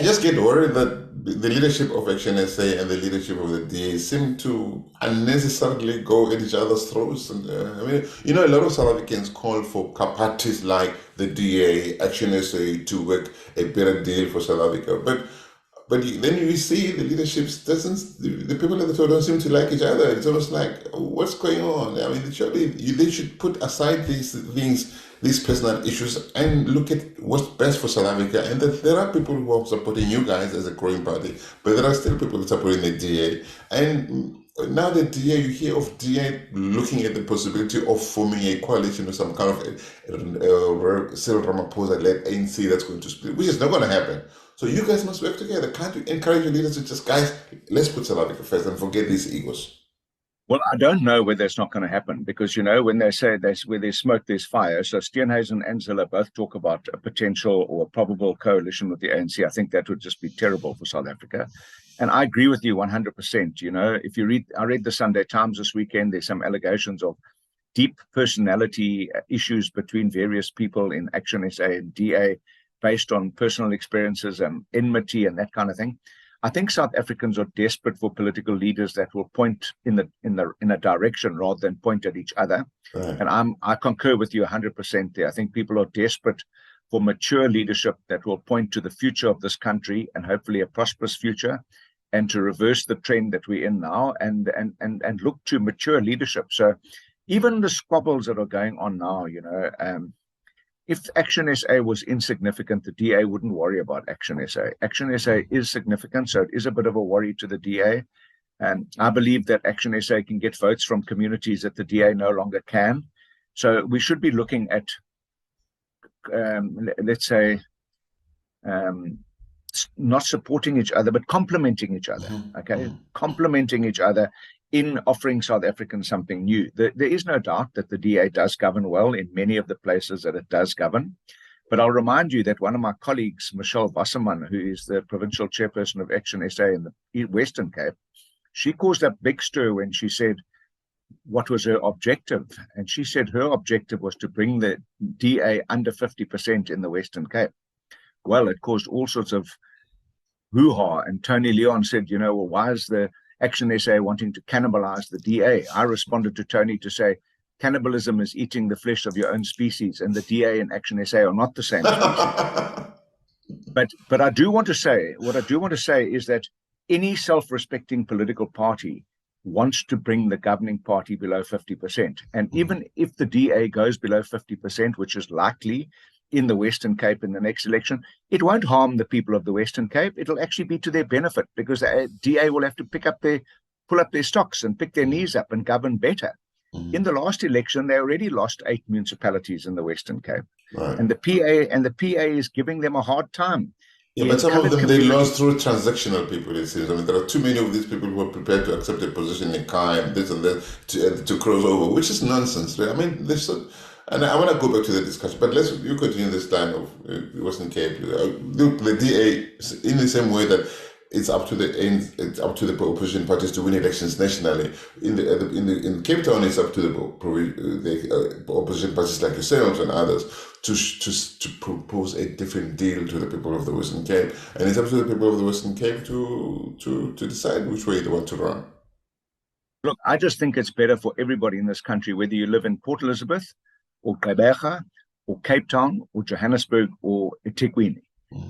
just get worried that the leadership of ActionSA and the leadership of the DA seem to unnecessarily go at each other's throats. And I mean, a lot of South Africans call for parties like the DA, ActionSA to work a better deal for South Africa. But then you see the leadership doesn't, the people at the top don't seem to like each other. It's almost like, what's going on? I mean, surely they should put aside these things, these personal issues, and look at what's best for South Africa. And that there are people who are supporting you guys as a growing party, but there are still people supporting the DA. And now the DA, you hear of DA looking at the possibility of forming a coalition with some kind of Cyril Ramaphosa-led ANC that's going to split, which is not going to happen. So you guys must work together. Can't you encourage your leaders to just, guys, let's put South Africa first and forget these egos? Well, I don't know whether it's not going to happen because, when they say where there's smoke, there's fire. So Steenhuisen and Zille both talk about a potential or a probable coalition with the ANC. I think that would just be terrible for South Africa. And I agree with you 100%. If you read, I read the Sunday Times this weekend, there's some allegations of deep personality issues between various people in ActionSA and DA based on personal experiences and enmity and that kind of thing. I think South Africans are desperate for political leaders that will point in a direction rather than point at each other. Right. And I concur with you 100% there. I think people are desperate for mature leadership that will point to the future of this country and hopefully a prosperous future, and to reverse the trend that we're in now and look to mature leadership. So even the squabbles that are going on now, if ActionSA was insignificant, the DA wouldn't worry about ActionSA. ActionSA is significant, so it is a bit of a worry to the DA. And I believe that ActionSA can get votes from communities that the DA no longer can. So we should be looking at, let's say, not supporting each other, but complementing each other, okay? Complementing each other in offering South Africans something new. There is no doubt that the DA does govern well in many of the places that it does govern. But I'll remind you that one of my colleagues, Michelle Wasserman, who is the provincial chairperson of ActionSA in the Western Cape, she caused a big stir when she said what was her objective. And she said her objective was to bring the DA under 50% in the Western Cape. Well, it caused all sorts of hoo-ha. And Tony Leon said, well, why is the ActionSA wanting to cannibalize the DA? I responded to Tony to say, cannibalism is eating the flesh of your own species, and the DA and ActionSA are not the same species. But I do want to say, what I do want to say is that any self-respecting political party wants to bring the governing party below 50%. And even if the DA goes below 50%, which is likely in the Western Cape in the next election, it won't harm the people of the Western Cape. It'll actually be to their benefit because the DA will have to pull up their stocks and pick their knees up and govern better. In the last election, they already lost 8 municipalities in the Western Cape. Right. And the PA is giving them a hard time. Yeah, but some of them they lost through transactional people, it seems. I mean, there are too many of these people who are prepared to accept a position in Kai and this and that to cross over, which is nonsense. I mean, and I want to go back to the discussion, but you continue this line of Western Cape. The DA, in the same way that it's up to the opposition parties to win elections nationally. In Cape Town, it's up to the opposition parties like yourselves and others to propose a different deal to the people of the Western Cape, and it's up to the people of the Western Cape to decide which way they want to run. Look, I just think it's better for everybody in this country, whether you live in Port Elizabeth or Gqeberha or Cape Town or Johannesburg or eThekwini.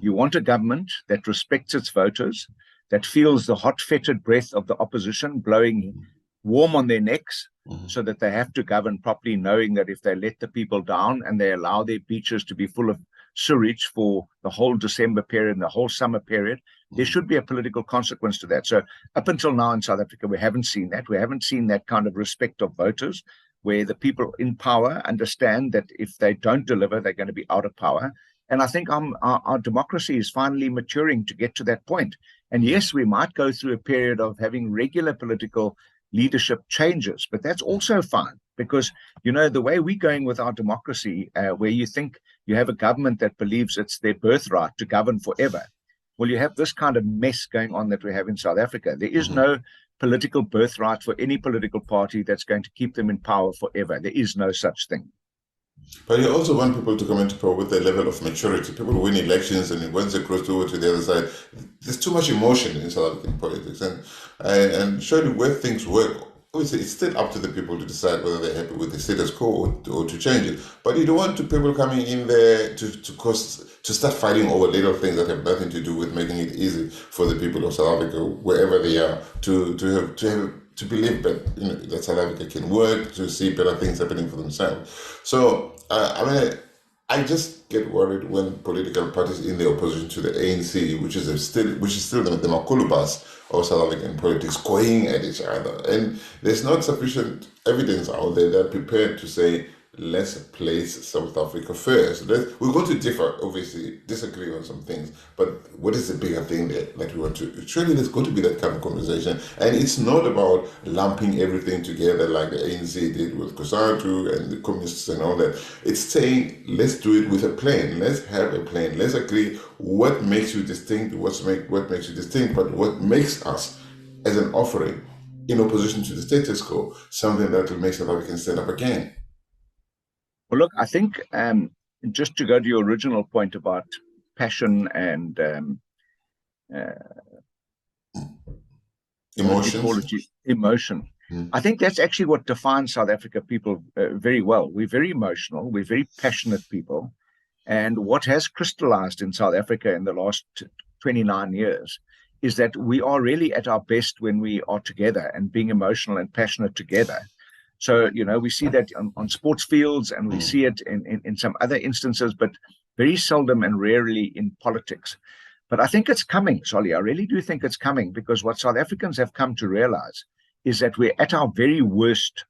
You want a government that respects its voters, that feels the hot, fetid breath of the opposition blowing warm on their necks, so that they have to govern properly, knowing that if they let the people down and they allow their beaches to be full of sewage for the whole December period and the whole summer period, there should be a political consequence to that. So up until now in South Africa, we haven't seen that. We haven't seen that kind of respect of voters, where the people in power understand that if they don't deliver, they're going to be out of power. And I think our democracy is finally maturing to get to that point. And yes, we might go through a period of having regular political leadership changes, but that's also fine because, the way we're going with our democracy, where you think you have a government that believes it's their birthright to govern forever. Well, you have this kind of mess going on that we have in South Africa. There is no political birthright for any political party that's going to keep them in power forever. There is no such thing. But you also want people to come into power with a level of maturity. People win elections, and once they cross over to the other side, there's too much emotion in South African politics. And surely where things work, obviously it's still up to the people to decide whether they're happy with the status quo or to change it. But you don't want people coming in there to start fighting over little things that have nothing to do with making it easy for the people of South Africa, wherever they are, to believe that that South Africa can work, to see better things happening for themselves. So I just get worried when political parties in the opposition to the ANC, which is still the Makulubas of South African politics, going at each other, and there's not sufficient evidence out there that are prepared to say, let's place South Africa first. We're going to differ, obviously, disagree on some things, but what is the bigger thing that we want to? Surely there's going to be that kind of conversation, and it's not about lumping everything together like the ANC did with COSATU and the communists and all that. It's saying, let's do it with a plan. Let's have a plan. Let's agree what makes you distinct, what makes you distinct, but what makes us as an offering in opposition to the status quo, something that will make South Africans stand up again. Well, look, I think just to go to your original point about passion and emotion. I think that's actually what defines South Africa people very well. We're very emotional. We're very passionate people. And what has crystallized in South Africa in the last 29 years is that we are really at our best when we are together and being emotional and passionate together. So, we see that on sports fields, and we see it in some other instances, but very seldom and rarely in politics. But I think it's coming, Solly. I really do think it's coming, because what South Africans have come to realize is that we're at our very worst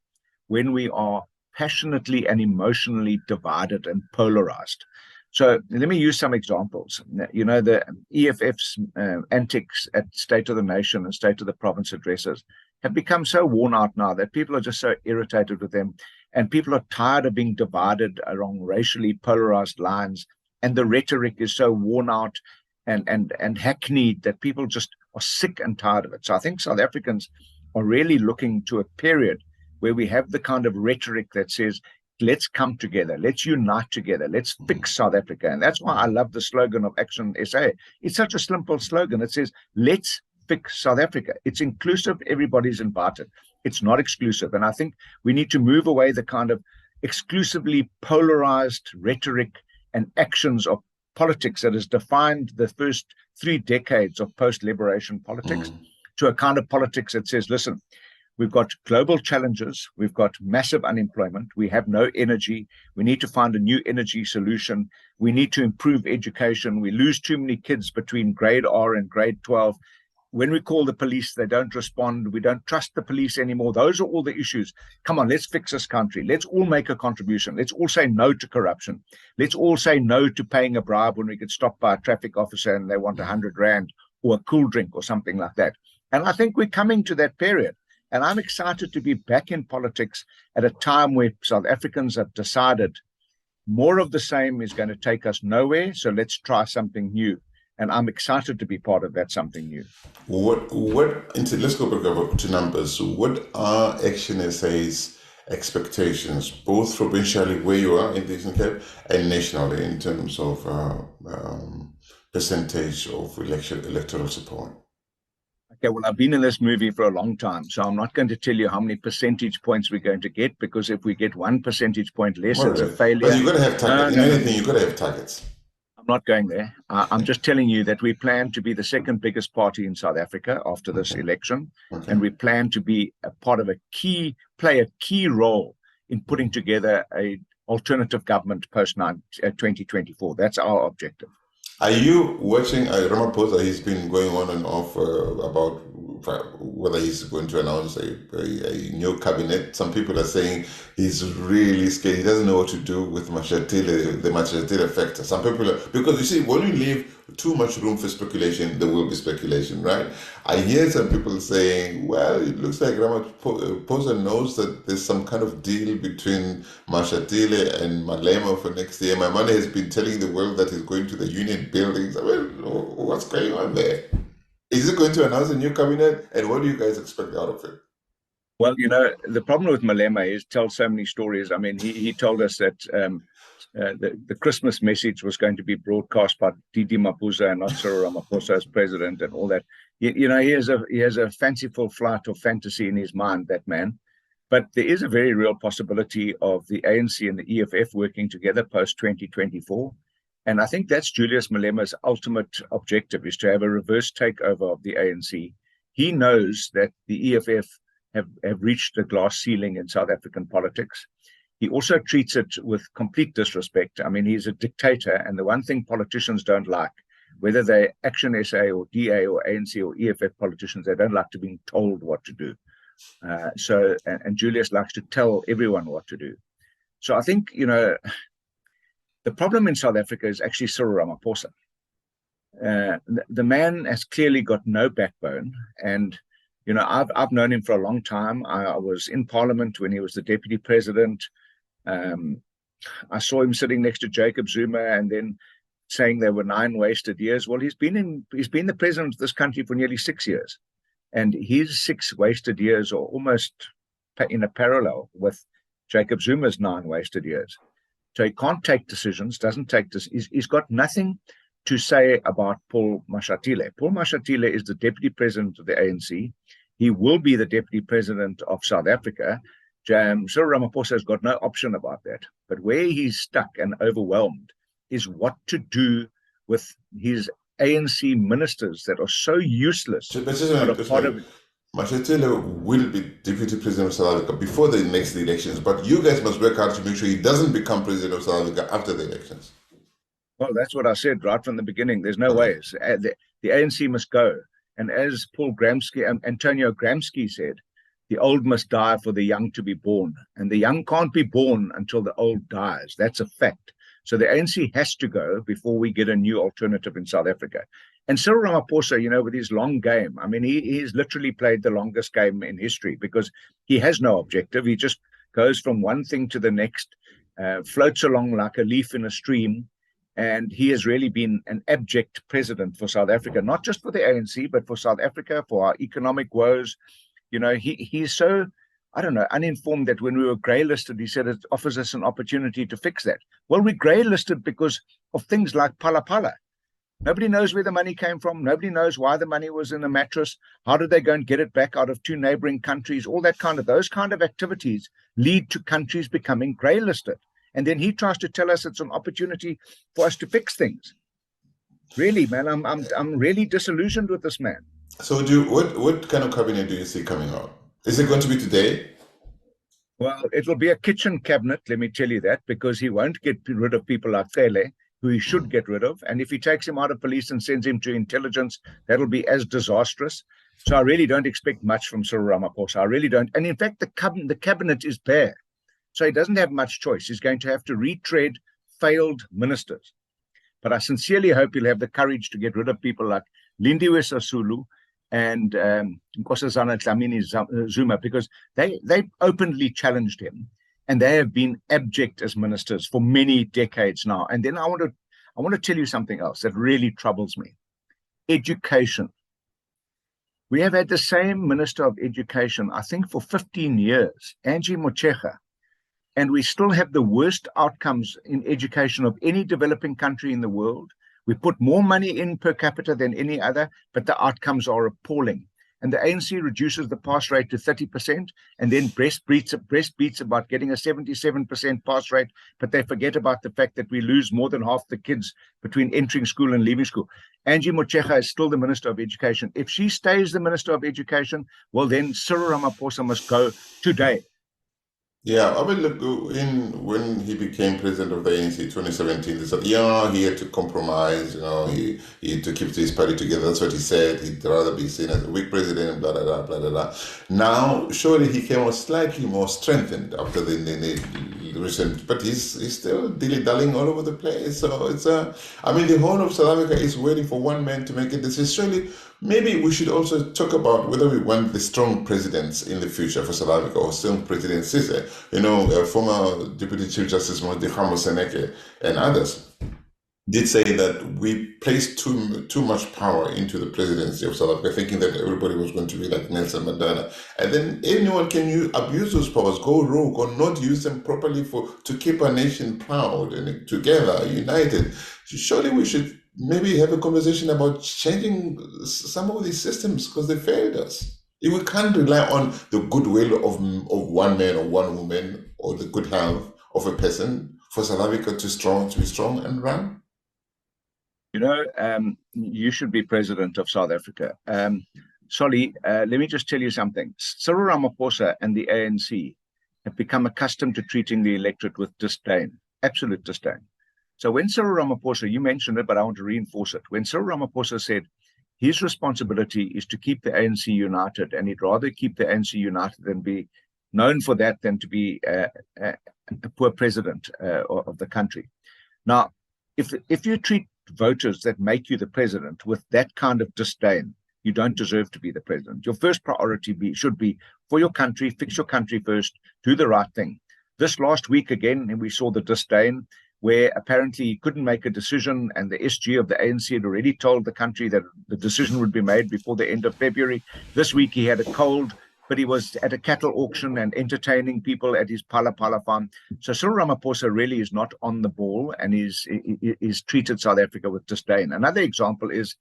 when we are passionately and emotionally divided and polarized. So let me use some examples. The EFF's antics at State of the Nation and State of the Province addresses have become so worn out now that people are just so irritated with them, and people are tired of being divided along racially polarized lines, and the rhetoric is so worn out and hackneyed that people just are sick and tired of it. So I think South Africans are really looking to a period where we have the kind of rhetoric that says, let's come together, let's unite together, let's fix South Africa. And that's why I love the slogan of ActionSA. It's such a simple slogan. It says, let's fix South Africa. It's inclusive. Everybody's invited. It's not exclusive. And I think we need to move away the kind of exclusively polarized rhetoric and actions of politics that has defined the first 3 decades of post-liberation politics to a kind of politics that says, listen, we've got global challenges. We've got massive unemployment. We have no energy. We need to find a new energy solution. We need to improve education. We lose too many kids between grade R and grade 12. When we call the police, they don't respond. We don't trust the police anymore. Those are all the issues. Come on, let's fix this country. Let's all make a contribution. Let's all say no to corruption. Let's all say no to paying a bribe when we get stopped by a traffic officer and they want 100 Rand or a cool drink or something like that. And I think we're coming to that period. And I'm excited to be back in politics at a time where South Africans have decided more of the same is going to take us nowhere. So let's try something new. And I'm excited to be part of that something new. Let's go back to numbers. What are ActionSA's expectations, both provincially where you are in the Eastern Cape and nationally in terms of percentage of electoral support? Okay, well, I've been in this movie for a long time, so I'm not going to tell you how many percentage points we're going to get, because if we get 1 percentage point less, it's a failure. But you've got to have targets. In anything, you've got to have targets. I'm not going there. I'm just telling you that we plan to be the second biggest party in South Africa after this election, and we plan to be a part of play a key role in putting together a alternative government post 2024. That's our objective. Are you watching Ramaphosa? He's been going on and off about whether he's going to announce a new cabinet. Some people are saying he's really scared. He doesn't know what to do with the Mashatile factor. Some people because you see, when you leave too much room for speculation, there will be speculation, right? I hear some people saying, well, it looks like Ramaphosa knows that there's some kind of deal between Mashatile and Malema for next year. My money has been telling the world that he's going to the union buildings. I mean, what's going on there? Is he going to announce a new cabinet? And what do you guys expect out of it? Well, the problem with Malema is tells so many stories. I mean, he told us that the Christmas message was going to be broadcast by Didi Mapuza and not Cyril Ramaphosa as president and all that. He has a fanciful flight of fantasy in his mind, that man. But there is a very real possibility of the ANC and the EFF working together post 2024. And I think that's Julius Malema's ultimate objective, is to have a reverse takeover of the ANC. He knows that the EFF have reached the glass ceiling in South African politics. He also treats it with complete disrespect. I mean, he's a dictator, and the one thing politicians don't like, whether they're ActionSA or DA or ANC or EFF politicians, they don't like to be told what to do. And Julius likes to tell everyone what to do. So I think, the problem in South Africa is actually Cyril Ramaphosa. The man has clearly got no backbone, and I've known him for a long time. I was in Parliament when he was the deputy president. I saw him sitting next to Jacob Zuma and then saying there were 9 wasted years. Well, he's been the president of this country for nearly 6 years, and his 6 wasted years are almost in a parallel with Jacob Zuma's 9 wasted years. So he can't take decisions, doesn't take this. He's got nothing to say about Paul Mashatile. Paul Mashatile is the deputy president of the ANC. He will be the deputy president of South Africa. Cyril Ramaphosa has got no option about that. But where he's stuck and overwhelmed is what to do with his ANC ministers that are so useless. Mashatile will be deputy president of South Africa before the next elections, but you guys must work hard to make sure he doesn't become president of South Africa after the elections. Well, that's what I said right from the beginning. There's no way. The ANC must go. And as Antonio Gramsci said, the old must die for the young to be born. And the young can't be born until the old dies. That's a fact. So the ANC has to go before we get a new alternative in South Africa. And Cyril Ramaphosa, with his long game, I mean, he's literally played the longest game in history because he has no objective. He just goes from one thing to the next, floats along like a leaf in a stream. And he has really been an abject president for South Africa, not just for the ANC, but for South Africa, for our economic woes. He's so, I don't know, uninformed that when we were grey listed, he said it offers us an opportunity to fix that. Well, we grey listed because of things like Phala Phala. Nobody knows where the money came from. Nobody knows why the money was in a mattress. How did they go and get it back out of 2 neighboring countries? Those kind of activities lead to countries becoming grey listed. And then he tries to tell us it's an opportunity for us to fix things. Really, man, I'm really disillusioned with this man. So what kind of cabinet do you see coming out? Is it going to be today? Well, it will be a kitchen cabinet, let me tell you that, because he won't get rid of people like Cele, who he should get rid of. And if he takes him out of police and sends him to intelligence, that'll be as disastrous. So I really don't expect much from Cyril Ramaphosa. I really don't. And in fact, the cabinet is bare. So he doesn't have much choice. He's going to have to retread failed ministers. But I sincerely hope he'll have the courage to get rid of people like Lindiwe Sisulu and Nkosazana Dlamini Zuma, because they openly challenged him, and they have been abject as ministers for many decades now. And then I want to tell you something else that really troubles me. Education. We have had the same Minister of Education, I think, for 15 years, Angie Motshekga. And we still have the worst outcomes in education of any developing country in the world. We put more money in per capita than any other, but the outcomes are appalling. And the ANC reduces the pass rate to 30% and then breastbeats about getting a 77% pass rate, but they forget about the fact that we lose more than half the kids between entering school and leaving school. Angie Motshekga is still the Minister of Education. If she stays the Minister of Education, well, then Cyril Ramaphosa must go today. Yeah, I mean, look, when he became president of the ANC in 2017, they said, he had to compromise, he had to keep his party together. That's what he said. He'd rather be seen as a weak president, blah, blah, blah, blah, blah, blah. Now, surely he came out slightly more strengthened after the recent, but he's still dilly-dallying all over the place. So it's the whole of South Africa is waiting for one man to make a decision. Surely, maybe we should also talk about whether we want the strong presidents in the future for South Africa or strong President Cisse, former Deputy Chief Justice Modikgamo Seneke and others. did say that we placed too much power into the presidency of South Africa, thinking that everybody was going to be like Nelson Mandela, and then anyone can abuse those powers, go rogue, or not use them properly to keep our nation proud and together, united. Surely we should maybe have a conversation about changing some of these systems because they failed us. If we can't rely on the goodwill of one man or one woman or the good health of a person for South Africa to be strong and run. You should be president of South Africa. Solly, let me just tell you something. Cyril Ramaphosa and the ANC have become accustomed to treating the electorate with disdain, absolute disdain. So when Cyril Ramaphosa, you mentioned it, but I want to reinforce it. When Cyril Ramaphosa said his responsibility is to keep the ANC united, and he'd rather keep the ANC united than be known for that than to be a poor president of the country. Now, if you treat voters that make you the president with that kind of disdain, you don't deserve to be the president. Your first priority should be for your country, fix your country first, do the right thing. This last week again, and we saw the disdain where apparently he couldn't make a decision, and the SG of the ANC had already told the country that the decision would be made before the end of February. This week he had a cold, but he was at a cattle auction and entertaining people at his Pala farm. So Cyril Ramaphosa really is not on the ball, and is treated South Africa with disdain. Another example is,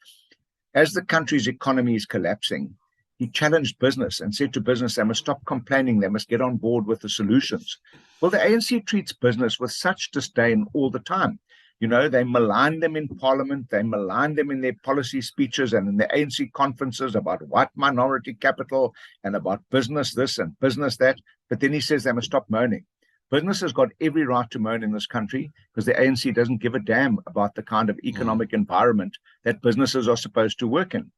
as the country's economy is collapsing, he challenged business and said to business, they must stop complaining, they must get on board with the solutions. Well, the ANC treats business with such disdain all the time. They malign them in Parliament, they malign them in their policy speeches and in the ANC conferences about white minority capital and about business this and business that. But then he says they must stop moaning. Business has got every right to moan in this country because the ANC doesn't give a damn about the kind of economic environment that businesses are supposed to work in.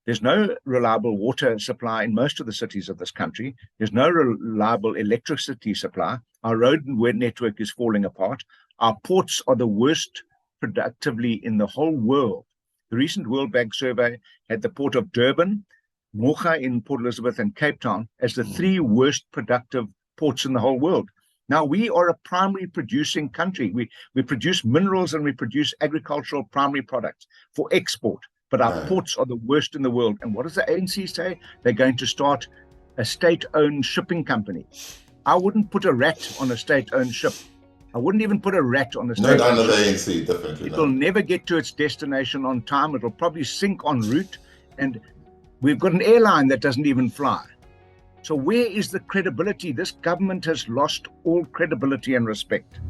There's no reliable water supply in most of the cities of this country. There's no reliable electricity supply. Our road network is falling apart. Our ports are the worst productively in the whole world. The recent World Bank survey had the port of Durban, Mocha in Port Elizabeth, and Cape Town as the three worst productive ports in the whole world. Now, we are a primary producing country. We produce minerals and we produce agricultural primary products for export. But our ports are the worst in the world. And what does the ANC say? They're going to start a state-owned shipping company. I wouldn't put a rat on a state-owned ship. I wouldn't even put a rat on a state-owned ship. Not under the ANC, definitely not. It'll never get to its destination on time. It'll probably sink en route. And we've got an airline that doesn't even fly. So where is the credibility? This government has lost all credibility and respect.